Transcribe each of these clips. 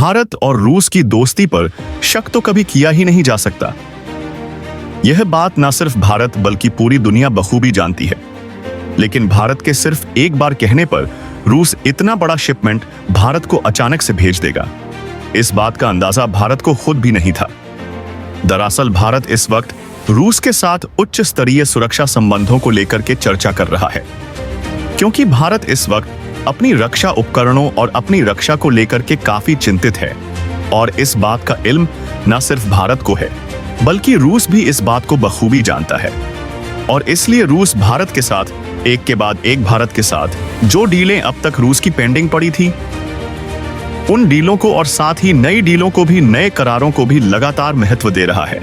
भारत और रूस की दोस्ती पर शक तो कभी किया ही नहीं जा सकता। यह बात न सिर्फ भारत बल्कि पूरी दुनिया बखूबी जानती है। लेकिन भारत के सिर्फ एक बार कहने पर रूस इतना बड़ा शिपमेंट भारत को अचानक से भेज देगा, इस बात का अंदाजा भारत को खुद भी नहीं था। दरअसल भारत इस वक्त रूस के साथ उच्च स्तरीय सुरक्षा संबंधों को लेकर के चर्चा कर रहा है, क्योंकि भारत इस वक्त अपनी रक्षा उपकरणों और अपनी रक्षा को लेकर के काफी चिंतित है। और इस बात का इल्म न सिर्फ भारत को है बल्कि रूस भी इस बात को बखूबी जानता है। और इसलिए रूस भारत के साथ एक के बाद एक भारत के साथ जो डीलें अब तक रूस की पेंडिंग पड़ी थी, उन डीलों को और साथ ही नई डीलों को भी, नए करारों को भी लगातार महत्व दे रहा है।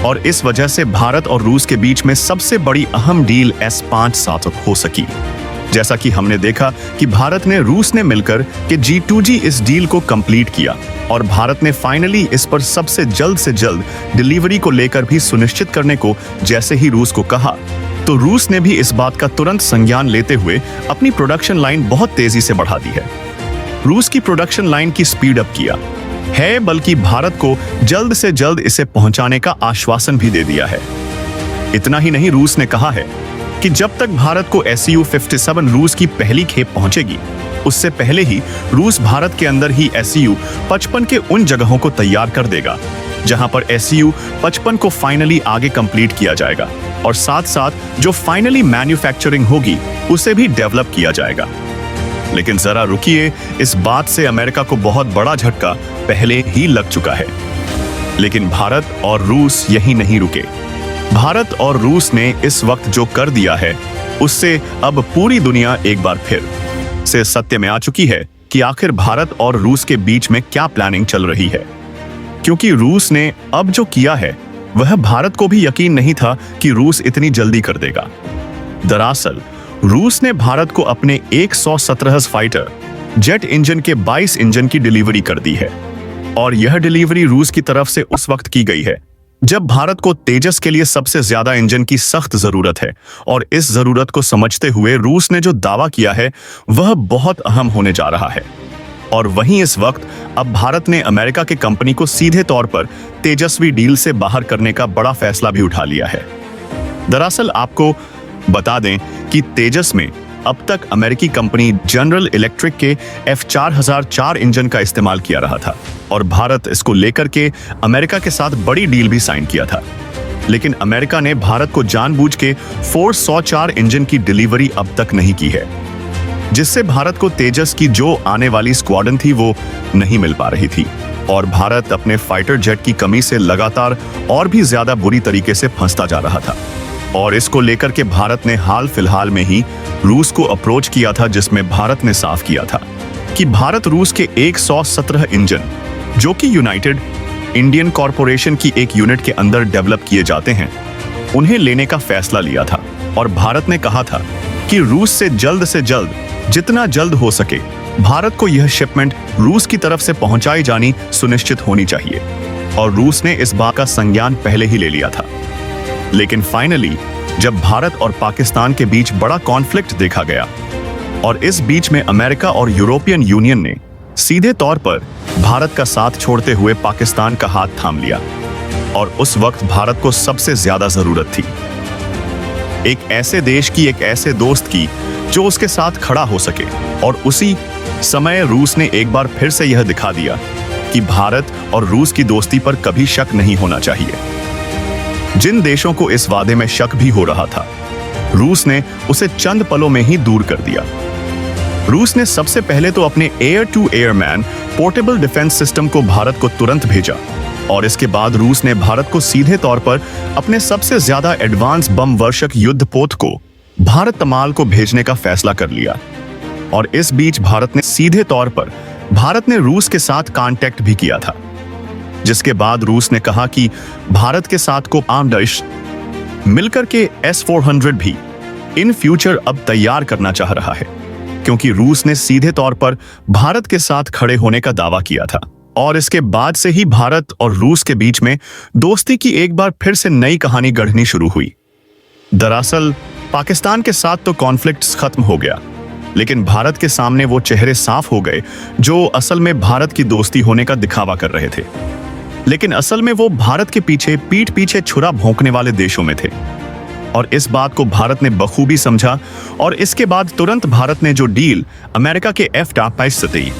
और इस वजह से भारत और रूस के बीच में सबसे बड़ी अहम डील S-5 हो सकी। जैसा कि हमने देखा कि भारत ने रूस ने मिलकर के G2G इस डील को कंप्लीट किया और भारत ने फाइनली इस पर सबसे जल्द से जल्द डिलीवरी को लेकर भी सुनिश्चित करने को जैसे ही रूस को कहा, तो रूस ने भी इस बात का तुरंत संज्ञान लेते हुए अपनी प्रोडक्शन लाइन बहुत तेजी से बढ़ा दी है। रूस की प्रोडक्शन लाइन की स्पीड अप किया है, बल्कि भारत को जल्द से जल्द इसे पहुंचाने का आश्वासन भी दे दिया है। इतना ही नहीं, रूस ने कहा है कि जब तक भारत को Su-57 रूस की पहली खेप पहुंचेगी, उससे पहले ही रूस भारत के अंदर ही Su-55 के उन जगहों को तैयार कर देगा जहां पर Su-55 को फाइनली आगे कंप्लीट किया जाएगा और साथ साथ जो फाइनली मैन्युफैक्चरिंग होगी उसे भी डेवलप किया जाएगा। लेकिन जरा रुकिए, इस बात से अमेरिका को बहुत बड़ा झटका पहले ही लग चुका है। लेकिन भारत और रूस यही नहीं रुके। भारत और रूस ने इस वक्त जो कर दिया है, उससे अब पूरी दुनिया एक बार फिर से सत्य में आ चुकी है कि आखिर भारत और रूस के बीच में क्या प्लानिंग चल रही है। क्योंकि रूस ने अब जो किया है वह भारत को भी यकीन नहीं था कि रूस इतनी जल्दी कर देगा। दरअसल रूस ने भारत को अपने 117 फाइटर जेट इंजन के 22 इंजन की डिलीवरी कर दी है। और यह डिलीवरी रूस की तरफ से उस वक्त की गई है जब भारत को तेजस के लिए सबसे ज्यादा इंजन की सख्त जरूरत है। और इस जरूरत को समझते हुए रूस ने जो दावा किया है वह बहुत अहम होने जा रहा है। और वहीं इस वक्त अब भारत ने अमेरिका के कंपनी को सीधे तौर पर तेजस्वी डील से बाहर करने का बड़ा फैसला भी उठा लिया है। दरअसल आपको बता दें कि तेजस में अब तक अमेरिकी कंपनी जनरल इलेक्ट्रिक के F4004 इंजन का इस्तेमाल किया रहा था और भारत इसको लेकर के अमेरिका के साथ बड़ी डील भी साइन किया था। लेकिन अमेरिका ने भारत को जानबूझ के 404 इंजन की डिलीवरी अब तक नहीं की है, जिससे भारत को तेजस की जो आने वाली स्क्वाड्रन थी वो नहीं मिल पा रही थी। और भारत अपने फाइटर जेट की कमी से लगातार और भी ज्यादा बुरी तरीके से फंसता जा रहा था। और इसको लेकर के भारत ने हाल फिलहाल में ही रूस को अप्रोच किया था, जिसमें भारत ने साफ किया था कि भारत रूस के 117 इंजन जो कि यूनाइटेड इंडियन कॉरपोरेशन की एक यूनिट के अंदर डेवलप किए जाते हैं, उन्हें लेने का फैसला लिया था। और भारत ने कहा था कि रूस से जल्द जितना जल्द हो सके भारत को यह शिपमेंट रूस की तरफ से पहुंचाई जानी सुनिश्चित होनी चाहिए। और रूस ने इस बात का संज्ञान पहले ही ले लिया था। लेकिन फाइनली जब भारत और पाकिस्तान के बीच बड़ा कॉन्फ्लिक्ट देखा गया और इस बीच में अमेरिका और यूरोपियन यूनियन ने सीधे तौर पर भारत का साथ छोड़ते हुए पाकिस्तान का हाथ थाम लिया। और उस वक्त भारत को सबसे ज्यादा जरूरत थी एक ऐसे देश की, एक ऐसे दोस्त की जो उसके साथ खड़ा हो सके। और उसी समय रूस ने एक बार फिर से यह दिखा दिया कि भारत और रूस की दोस्ती पर कभी शक नहीं होना चाहिए। जिन देशों को इस वादे में शक भी हो रहा था, रूस ने उसे चंद पलों में ही दूर कर दिया। रूस ने सबसे पहले तो अपने air to air man portable defence system को भारत को तुरंत भेजा और इसके बाद रूस ने भारत को सीधे तौर पर अपने सबसे ज्यादा एडवांस बम वर्षक युद्धपोत को भारत तमाल को भेजने का फैसला कर लिया। और इस बीच भारत ने सीधे तौर पर रूस के साथ कांटेक्ट भी किया था, जिसके बाद रूस ने कहा कि भारत के साथ को आर्म्ड मिलकर के S-400 भी इन फ्यूचर अब तैयार करना चाह रहा है, क्योंकि रूस ने सीधे तौर पर भारत के साथ खड़े होने का दावा किया था। और इसके बाद से ही भारत और रूस के बीच में दोस्ती की एक बार फिर से नई कहानी गढ़नी शुरू हुई। दरअसल पाकिस्तान के साथ तो कॉन्फ्लिक्ट खत्म हो गया, लेकिन भारत के सामने वो चेहरे साफ हो गए जो असल में भारत की दोस्ती होने का दिखावा कर रहे थे, लेकिन असल में वो भारत के पीछे पीठ पीछे छुरा भोंकने वाले देशों में थे। और इस बात को भारत ने बखूबी समझा और इसके बाद तुरंत भारत ने जो डील अमेरिका के F-22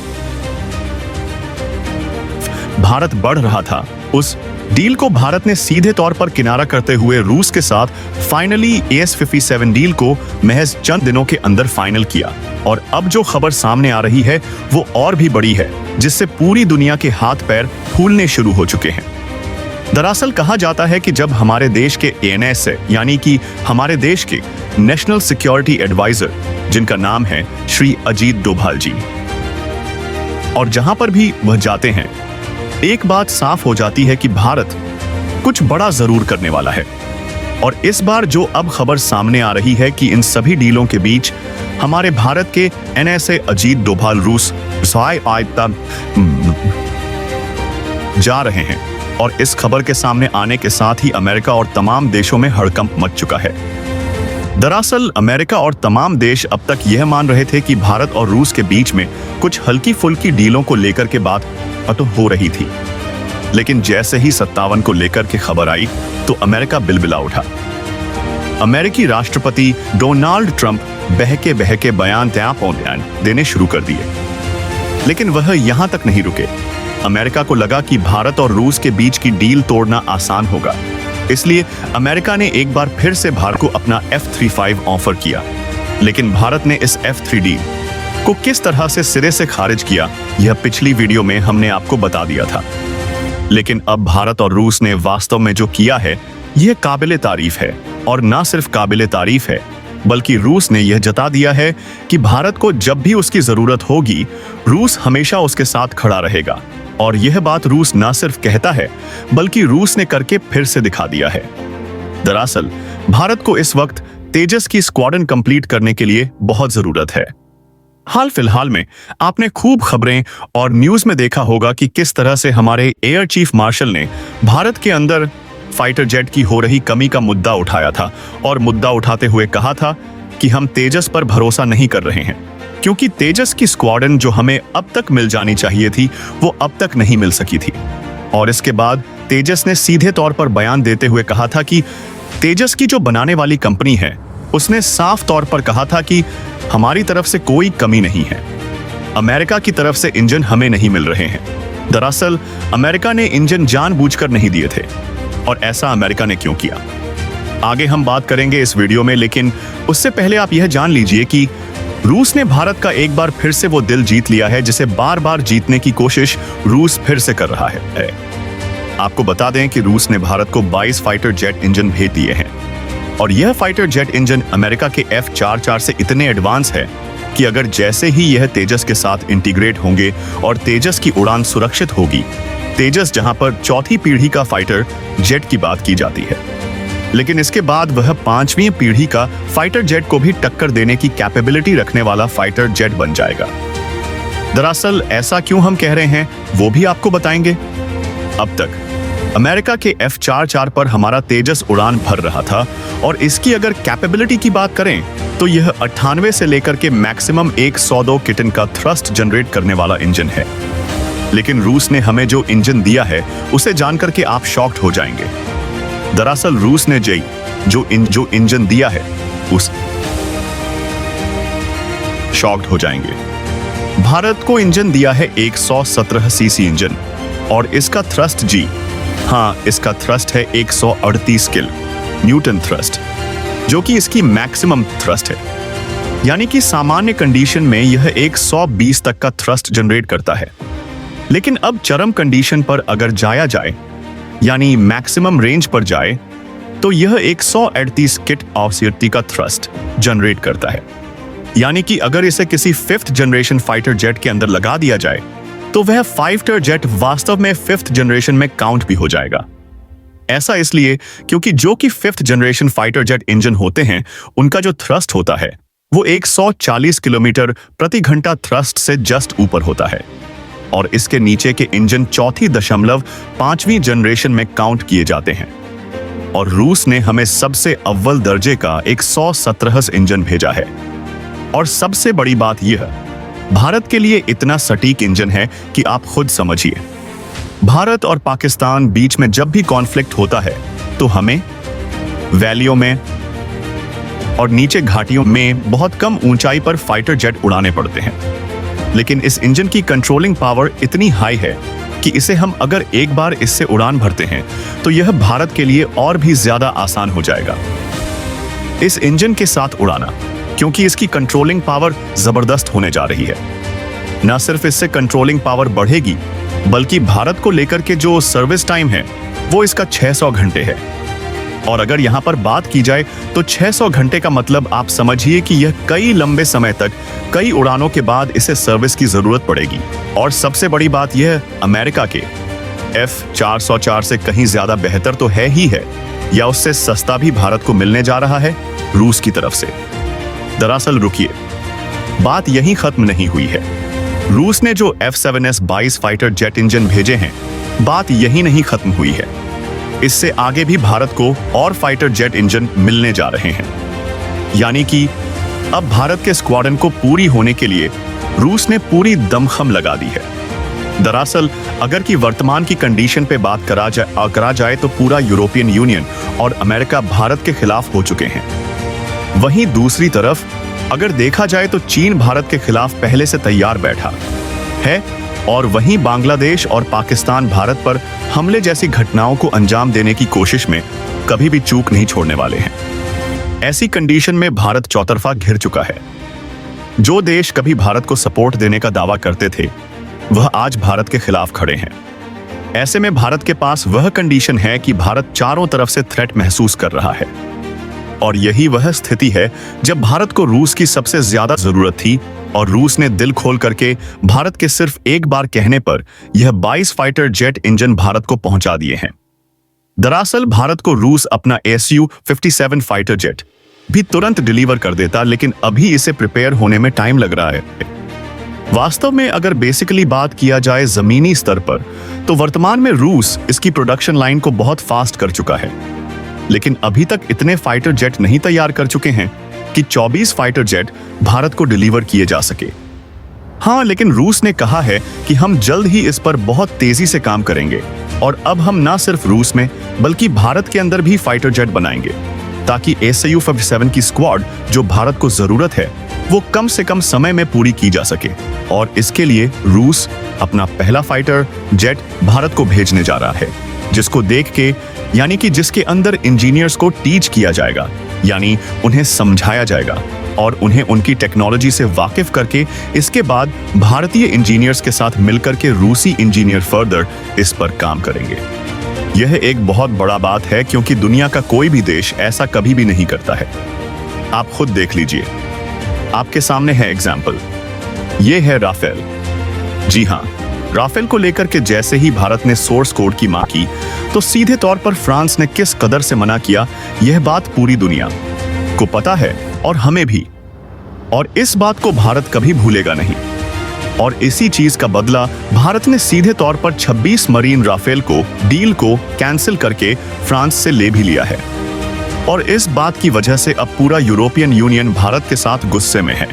भारत बढ़ रहा था, उस डील को भारत ने सीधे तौर पर किनारा करते हुए रूस के साथ फाइनली AS-57 डील को महज चंद दिनों के अंदर फाइनल किया। और अब जो खबर सामने आ रही है वो और भी बड़ी है, जिससे पूरी दुनिया के हाथ पैर फूलने शुरू हो चुके हैं। दरअसल कहा जाता है कि जब हमारे देश के ANS यानी कि हमारे देश के नेशनल सिक्योरिटी एडवाइजर, जिनका नाम है श्री अजीत डोभाल जी, और जहां पर भी वह जाते हैं, एक बात साफ हो जाती है कि भारत कुछ बड़ा जरूर करने वाला है। और इस बार जो अब खबर सामने आ रही है कि इन सभी डीलों के बीच हमारे भारत के NSA अजीत डोभाल रूस जा रहे हैं। और इस खबर के सामने आने के साथ ही अमेरिका और तमाम देशों में हड़कंप मच चुका है। दरअसल अमेरिका और तमाम देश अब तक यह मान रहे थे कि भारत और रूस के बीच में कुछ हल्की फुल्की डीलों को लेकर के बात तो हो रही थी, लेकिन जैसे ही 57 को लेकर के खबर आई तो अमेरिका बिलबिला उठा। अमेरिकी राष्ट्रपति डोनाल्ड ट्रंप बहके बहके बयान देने शुरू कर दिए, लेकिन वह यहां तक नहीं रुके। अमेरिका को लगा कि भारत और रूस के बीच की डील तोड़ना आसान होगा, इसलिए अमेरिका ने एक बार फिर से भारत को अपना F-35 ऑफर किया। लेकिन भारत ने इस F-3 डील को किस तरह से सिरे से खारिज किया, यह पिछली वीडियो में हमने आपको बता दिया था। लेकिन अब भारत और रूस ने वास्तव में जो किया है, यह काबिले तारीफ है। और ना सिर्फ काबिले तारीफ है, बल्कि रूस ने यह जता दिया है कि भारत को जब भी उसकी जरूरत होगी, रूस हमेशा उसके साथ खड़ा रहेगा। और यह बात रूस ना सिर्फ कहता है, बल्कि रूस ने करके फिर से दिखा दिया है। दरअसल भारत को इस वक्त तेजस की स्क्वाड्रन कंप्लीट करने के लिए बहुत जरूरत है। हाल फिलहाल में आपने खूब खबरें और न्यूज में देखा होगा कि किस तरह से हमारे एयर चीफ मार्शल ने भारत के अंदर फाइटर जेट की हो रही कमी का मुद्दा उठाया था। और मुद्दा उठाते हुए कहा था कि हम तेजस पर भरोसा नहीं कर रहे हैं, क्योंकि तेजस की स्क्वाड्रन जो हमें अब तक मिल जानी चाहिए थी, वो अब तक नहीं मिल सकी थी। और इसके बाद तेजस ने सीधे तौर पर बयान देते हुए कहा था कि तेजस की जो बनाने वाली कंपनी है, उसने साफ तौर पर कहा था कि हमारी तरफ से कोई कमी नहीं है, अमेरिका की तरफ से इंजन हमें नहीं मिल रहे हैं। दरअसल अमेरिका ने इंजन जानबूझकर नहीं दिए थे। और ऐसा अमेरिका ने क्यों किया, आगे हम बात करेंगे इस वीडियो में। लेकिन उससे पहले आप यह जान लीजिए कि रूस ने भारत का एक बार फिर से वो दिल जीत लिया है, जिसे बार बार जीतने की कोशिश रूस फिर से कर रहा है। आपको बता दें कि रूस ने भारत को 22 फाइटर जेट इंजन भेज दिए हैं। और यह फाइटर जेट इंजन अमेरिका के F-44 से इतने एडवांस है कि अगर जैसे ही यह तेजस के साथ इंटीग्रेट होंगे और तेजस की उड़ान सुरक्षित होगी, तेजस जहां पर चौथी पीढ़ी का फाइटर जेट की बात की जाती है, लेकिन इसके बाद वह 5वीं पीढ़ी का फाइटर जेट को भी टक्कर देने की कैपेबिलिटी रखने वाला फाइटर जेट बन जाएगा। दरअसल ऐसा क्यों हम कह रहे हैं, वो भी आपको बताएंगे। अब तक अमेरिका के F-44 पर हमारा तेजस उड़ान भर रहा था, और इसकी अगर कैपेबिलिटी की बात करें तो यह 98 से लेकर के मैक्सिमम 102 किटन का थ्रस्ट जनरेट करने वाला इंजन है। लेकिन रूस ने हमें जो इंजन दिया है, उसे जानकर के आप शॉक्ड हो जाएंगे। दरअसल रूस ने जो इंजन दिया है, उस शॉक्ड हो जाएंगे। भारत को इंजन दिया है 117 सीसी इंजन, और इसका थ्रस्ट इसका थ्रस्ट है 138 किल न्यूटन थ्रस्ट, जो कि इसकी मैक्सिमम थ्रस्ट है। यानी कि सामान्य कंडीशन में यह 120 तक का थ्रस्ट जनरेट करता है। लेकिन अब चरम कंडीशन पर अगर जाया जाए, यानी मैक्सिमम रेंज पर जाए, तो यह 138 किट ऑफ का थ्रस्ट जनरेट करता है। यानी कि अगर इसे किसी 5th जनरेशन फाइटर जेट के अंदर लगा दिया जाए, तो वह फाइटर जेट वास्तव में 5th जनरेशन में काउंट भी हो जाएगा। ऐसा इसलिए क्योंकि जो कि 5th generation fighter jet engine होते हैं, उनका जो थ्रस्ट होता है वो 140 किलोमीटर प्रति घंटा थ्रस्ट से जस्ट ऊपर होता है, और इसके नीचे के इंजन 4.5वीं जनरेशन में काउंट किए जाते हैं। और रूस ने हमें सबसे अव्वल दर्जे का 117 इंजन भेजा है, और सबसे बड़ी बात यह, भारत के लिए इतना सटीक इंजन है कि आप खुद समझिए, भारत और पाकिस्तान बीच में जब भी कॉन्फ्लिक्ट होता है तो हमें वैलियों में और नीचे घाटियों में बहुत कम ऊंचाई पर फाइटर जेट उड़ाने पड़ते हैं। लेकिन इस इंजन की कंट्रोलिंग पावर इतनी हाई है कि इसे हम अगर एक बार इससे उड़ान भरते हैं तो यह भारत के लिए और भी ज्यादा आसान हो जाएगा इस इंजन के साथ उड़ाना, क्योंकि इसकी कंट्रोलिंग पावर जबरदस्त होने जा रही है। न सिर्फ इससे कंट्रोलिंग पावर बढ़ेगी, बल्कि भारत को लेकर के जो सर्विस टाइम है वो इसका 600 घंटे है। और अगर यहां पर बात की जाए तो 600 घंटे का मतलब आप समझिए कि यह कई लंबे समय तक कई उड़ानों के बाद इसे सर्विस की जरूरत पड़ेगी। और सबसे बड़ी बात यह, अमेरिका के F-404 से कहीं ज्यादा बेहतर तो है ही है, या उससे सस्ता भी भारत को मिलने जा रहा है रूस की तरफ से। दरअसल रुकिए, बात यहीं खत्म नहीं हुई है। रूस ने जो F-7S-22 फाइटर जेट इंजन भेजे हैं, बात यहीं नहीं खत्म हुई है। इससे आगे भी भारत को और फाइटर जेट इंजन मिलने जा रहे हैं। यानी कि अब भारत के स्क्वाड्रन को पूरी होने के लिए रूस ने पूरी दमखम लगा दी है। दरअसल अगर की वर्तमान की कंडीशन पे बात करा जाए तो पूरा यूरोपियन यूनियन और अमेरिका भारत के खिलाफ हो चुके हैं। वहीं दूसरी तरफ अगर देखा जाए तो चीन भारत के खिलाफ पहले से तैयार बैठा है, और वहीं बांग्लादेश और पाकिस्तान भारत पर हमले जैसी घटनाओं को अंजाम देने की कोशिश में कभी भी चूक नहीं छोड़ने वाले हैं। ऐसी कंडीशन में भारत चौतरफा घिर चुका है। जो देश कभी भारत को सपोर्ट देने का दावा करते थे, वह आज भारत के खिलाफ खड़े हैं। ऐसे में भारत के पास वह कंडीशन है कि भारत चारों तरफ से थ्रेट महसूस कर रहा है। और यही वह स्थिति है जब भारत को रूस की सबसे ज्यादा जरूरत थी, और रूस ने दिल खोल करके भारत के सिर्फ एक बार कहने पर यह 22 फाइटर जेट इंजन भारत को पहुंचा दिए हैं। दरअसल भारत को रूस अपना Su-57 फाइटर जेट भी तुरंत डिलीवर कर देता, लेकिन अभी इसे प्रिपेयर होने में टाइम लग रहा है। वास्तव में अगर बेसिकली बात किया जाए जमीनी स्तर पर, तो वर्तमान में रूस इसकी प्रोडक्शन लाइन को बहुत फास्ट कर चुका है, लेकिन अभी तक इतने फाइटर जेट नहीं तैयार कर चुके हैं कि 24 फाइटर जेट भारत को डिलीवर किए जा सके। हाँ, लेकिन रूस ने कहा है कि हम जल्द ही इस पर बहुत तेजी से काम करेंगे, और अब हम न सिर्फ रूस में बल्कि भारत के अंदर भी फाइटर जेट बनाएंगे, ताकि Su-57 की स्क्वाड जो भारत को जरूरत है वो कम से कम समय में पूरी की जा सके। और इसके लिए रूस अपना पहला फाइटर जेट भारत को भेजने जा रहा है, जिसको देख के, यानी कि जिसके अंदर इंजीनियर्स को टीच किया जाएगा, यानी उन्हें समझाया जाएगा और उन्हें उनकी टेक्नोलॉजी से वाकिफ करके इसके बाद भारतीय इंजीनियर्स के साथ मिलकर के रूसी इंजीनियर फर्दर इस पर काम करेंगे। यह एक बहुत बड़ा बात है, क्योंकि दुनिया का कोई भी देश ऐसा कभी भी नहीं करता है। आप खुद देख लीजिए, आपके सामने है एग्जाम्पल, ये है राफेल। जी हाँ, राफेल को लेकर के जैसे ही भारत ने सोर्स कोड की मांग की, तो सीधे तौर पर फ्रांस ने किस कदर से मना किया, यह बात पूरी दुनिया को पता है और हमें भी। और इस बात को भारत कभी भूलेगा नहीं। और इसी चीज का बदला भारत ने सीधे तौर पर 26 मरीन राफेल को डील को कैंसिल करके फ्रांस से ले भी लिया है। और इस बात की वजह से अब पूरा यूरोपियन यूनियन भारत के साथ गुस्से में है,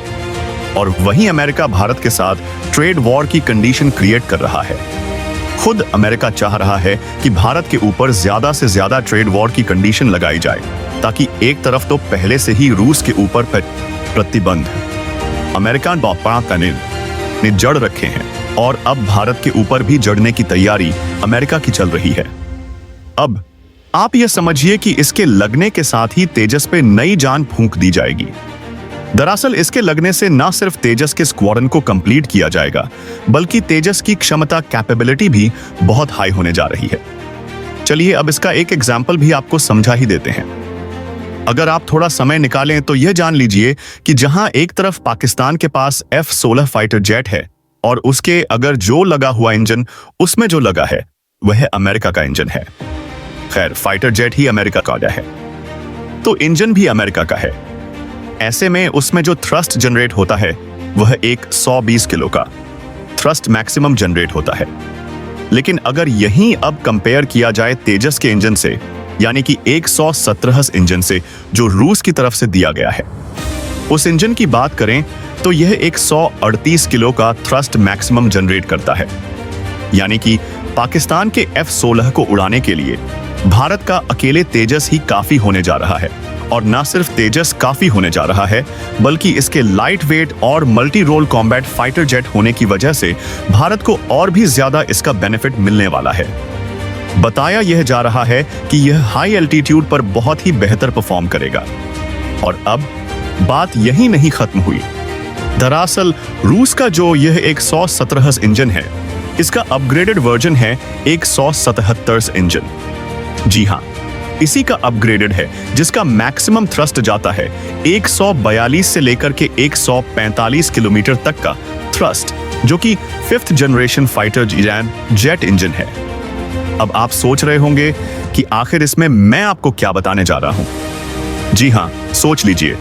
और वहीं अमेरिका भारत के साथ ट्रेड वॉर की कंडीशन क्रिएट कर रहा है। खुद अमेरिका चाह रहा है कि भारत के ऊपर ज्यादा से ज्यादा ट्रेड वॉर की कंडीशन लगाई जाए, ताकि एक तरफ तो पहले से ही रूस के ऊपर प्रतिबंध अमेरिकन ने जड़ रखे हैं, और अब भारत के ऊपर भी जड़ने की तैयारी अमेरिका की चल रही है। अब आप यह समझिए कि इसके लगने के साथ ही तेजस पे नई जान फूंक दी जाएगी। दरअसल इसके लगने से न सिर्फ तेजस के स्क्वाड्रन को कंप्लीट किया जाएगा, बल्कि तेजस की क्षमता कैपेबिलिटी भी बहुत हाई होने जा रही है। चलिए अब इसका एक एग्जाम्पल भी आपको समझा ही देते हैं। अगर आप थोड़ा समय निकालें तो यह जान लीजिए कि जहां एक तरफ पाकिस्तान के पास F-16 फाइटर जेट है, और उसके अगर जो लगा हुआ इंजन उसमें जो लगा है वह अमेरिका का इंजन है। खैर, फाइटर जेट ही अमेरिका का है तो इंजन भी अमेरिका का है। ऐसे में उसमें जो थ्रस्ट जनरेट होता है वह एक 120 किलो का थ्रस्ट मैक्सिमम जनरेट होता है। लेकिन अगर यहीं अब कंपेयर किया जाए तेजस के इंजन से, यानी कि 117 इंजन से जो रूस की तरफ से दिया गया है, उस इंजन की बात करें तो यह 138 किलो का थ्रस्ट मैक्सिमम जनरेट करता है। यानी कि पाकिस्तान के F-16 को उड़ाने के लिए भारत का अकेले तेजस ही काफी होने जा रहा है। और ना सिर्फ तेजस काफी होने जा रहा है, बल्कि इसके लाइट वेट और multi role combat fighter jet होने की वजह से भारत को और भी ज्यादा इसका बेनिफिट मिलने वाला है। बताया यह जा रहा है कि यह हाई एल्टीट्यूड पर बहुत ही बेहतर परफॉर्म करेगा। और अब बात यही नहीं खत्म हुई। दरअसल रूस का जो यह 117 इंजन है, इसका अपग्रेडेड वर्जन है 177 इंजन। जी हाँ, इसी का अपग्रेडेड है, जिसका मैक्सिमम थ्रस्ट जाता है 142 से लेकर के 145 किलोमीटर तक का थ्रस्ट, जो कि 5th generation fighter jet engine है। अब आप सोच रहे होंगे कि आखिर इसमें मैं आपको क्या बताने जा रहा हूं। जी हाँ, सोच लीजिए,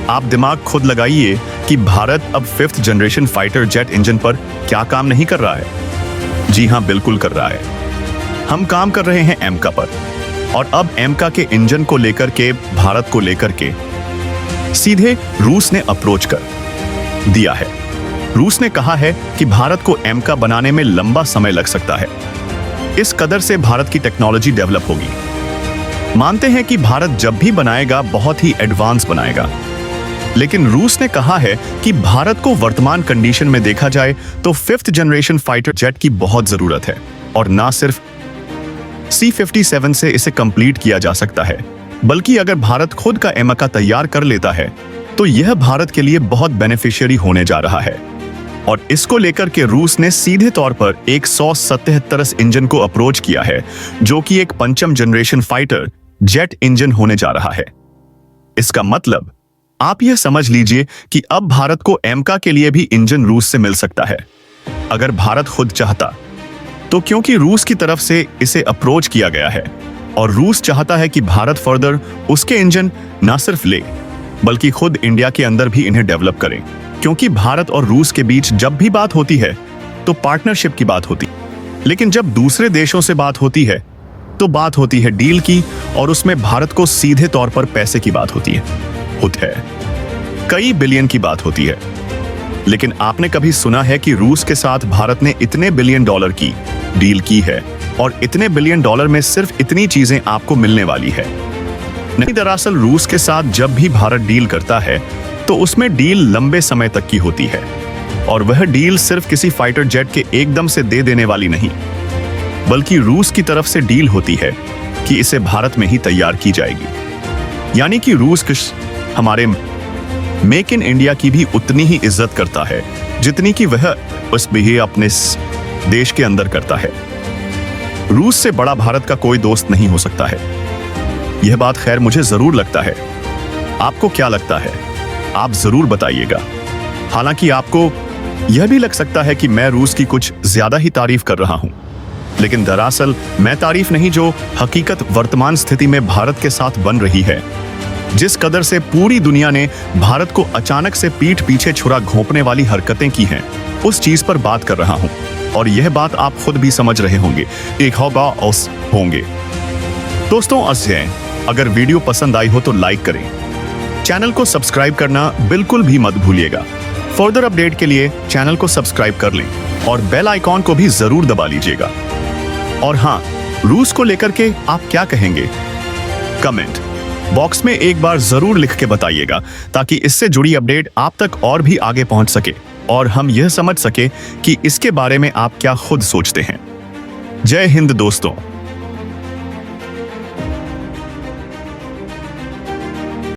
आप दिमाग खुद लगाइए कि भारत अब 5th generation fighter jet engine पर क्या काम नहीं कर रहा है। जी हाँ, बिल्कुल कर रहा है। हम काम कर रहे हैं एमका पर, और अब एमका के इंजन को लेकर के, भारत को लेकर के सीधे रूस ने अप्रोच कर दिया है। रूस ने कहा है कि भारत को एमका बनाने में लंबा समय लग सकता है। इस कदर से भारत की टेक्नोलॉजी डेवलप होगी। मानते हैं कि भारत जब भी बनाएगा बहुत ही एडवांस बनाएगा, लेकिन रूस ने कहा है कि भारत को वर्तमान कंडीशन में देखा जाए तो 5th जनरेशन फाइटर जेट की बहुत जरूरत है। और ना सिर्फ C-57 से इसे कंप्लीट किया जा सकता है, बल्कि अगर भारत खुद का एमका तैयार कर लेता है तो यह भारत के लिए बहुत बेनिफिशियरी होने जा रहा है। और इसको लेकर के रूस ने सीधे तौर पर 177 इंजन को अप्रोच किया है, जो कि एक 5th generation fighter jet engine होने जा रहा है। इसका मतलब आप यह समझ लीजिए कि अब भारत को एमका के लिए भी इंजन रूस से मिल सकता है, अगर भारत खुद चाहता तो, क्योंकि रूस की तरफ से इसे अप्रोच किया गया है। और रूस चाहता है कि भारत फर्दर उसके इंजन ना सिर्फ ले, बल्कि खुद इंडिया के अंदर भी इन्हें डेवलप करें। क्योंकि भारत और रूस के बीच जब भी बात होती है तो पार्टनरशिप की बात होती, लेकिन जब दूसरे देशों से बात होती है तो बात होती है डील की, और उसमें भारत को सीधे तौर पर पैसे की बात होती है, कई बिलियन की बात होती है। लेकिन आपने कभी सुना है कि रूस के साथ भारत ने इतने बिलियन डॉलर की डील की है, और इतने बिलियन डॉलर में सिर्फ इतनी चीजें आपको मिलने वाली है? नहीं, दरअसल रूस के साथ जब भी भारत डील करता है तो उसमें डील लंबे समय तक की होती है, और वह डील सिर्फ किसी फाइटर जेट के एकदम से दे देने वाली नहीं, बल्कि रूस की तरफ से डील होती है कि इसे भारत में ही तैयार की जाएगी। यानी कि रूस हमारे मेक इन इंडिया की भी उतनी ही इज्जत करता है जितनी कि वह उस भी अपने देश के अंदर करता है। रूस से बड़ा भारत का कोई दोस्त नहीं हो सकता है। यह बात खैर मुझे जरूर लगता है। आपको क्या लगता है? आप जरूर बताइएगा। हालांकि आपको यह भी लग सकता है कि मैं रूस की कुछ ज्यादा ही तारीफ कर रहा हूं, लेकिन दरअसल मैं तारीफ नहीं, जो हकीकत वर्तमान स्थिति में भारत के साथ बन रही है, जिस कदर से पूरी दुनिया ने भारत को अचानक से पीठ पीछे छुरा घोंपने वाली हरकतें की हैं, उस चीज पर बात कर रहा हूं। और यह बात आप खुद भी समझ रहे होंगे, एक होंगे। दोस्तों, अगर वीडियो पसंद आई हो तो लाइक करें, चैनल को सब्सक्राइब करना बिल्कुल भी मत भूलिएगा। फर्दर अपडेट के लिए चैनल को सब्सक्राइब कर लें और बेल आइकॉन को भी जरूर दबा लीजिएगा। और हाँ, रूस को लेकर के आप क्या कहेंगे? कमेंट बॉक्स में एक बार जरूर लिख के बताइएगा, ताकि इससे जुड़ी अपडेट आप तक और भी आगे पहुंच सके और हम यह समझ सके कि इसके बारे में आप क्या खुद सोचते हैं। जय हिंद दोस्तों।